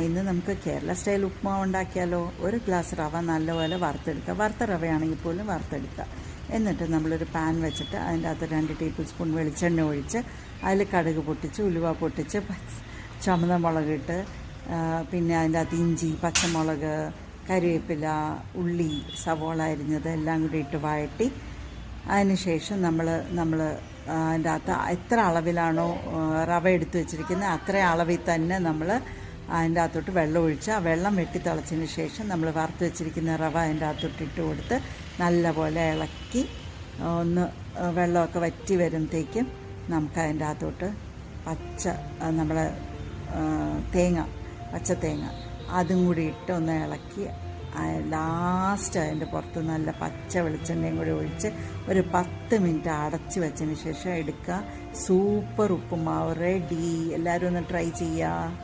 ഇന്ന് നമുക്ക് കേരള സ്റ്റൈൽ ഉപ്മാവ് ഉണ്ടാക്കിയാലോ. ഒരു ഗ്ലാസ് റവ നല്ലപോലെ വറുത്തെടുക്കുക. വറുത്ത റവയാണെങ്കിൽ പോലും വറുത്തെടുക്കുക. എന്നിട്ട് നമ്മളൊരു പാൻ വെച്ചിട്ട് അതിൻ്റെ അകത്ത് 2 ടേബിൾ സ്പൂൺ വെളിച്ചെണ്ണ ഒഴിച്ച് അതിൽ കടുക് പൊട്ടിച്ച് ഉലുവ പൊട്ടിച്ച് ചുമന്ന മുളകിട്ട് പിന്നെ അതിൻ്റെ അകത്ത് ഇഞ്ചി, പച്ചമുളക്, കരിവേപ്പില, ഉള്ളി, സവോള അരിഞ്ഞത് എല്ലാം കൂടി ഇട്ട് വഴറ്റി അതിന് ശേഷം നമ്മൾ അതിൻ്റെ അകത്ത് എത്ര അളവിലാണോ റവ എടുത്ത് വെച്ചിരിക്കുന്നത് അത്ര അളവിൽ തന്നെ നമ്മൾ അതിൻ്റെ അകത്തോട്ട് വെള്ളം ഒഴിച്ച് ആ വെള്ളം വെട്ടി തിളച്ചതിന് ശേഷം നമ്മൾ വറുത്ത് വെച്ചിരിക്കുന്ന റവ അതിൻ്റെ അകത്തോട്ട് ഇട്ട് കൊടുത്ത് നല്ലപോലെ ഇളക്കി ഒന്ന് വെള്ളമൊക്കെ വറ്റി വരുമ്പോഴത്തേക്കും നമുക്ക് അതിൻ്റെ അകത്തോട്ട് നമ്മുടെ പച്ച തേങ്ങ അതും കൂടി ഇട്ട് ഒന്ന് ഇളക്കി ലാസ്റ്റ് അതിൻ്റെ പുറത്ത് നല്ല പച്ച വെളിച്ചെണ്ണയും കൂടി ഒഴിച്ച് ഒരു 10 മിനിറ്റ് അടച്ച് വെച്ചതിന് ശേഷം എടുക്കുക. സൂപ്പർ ഉപ്പുമാവ് റെഡി. എല്ലാവരും ഒന്ന് ട്രൈ ചെയ്യുക.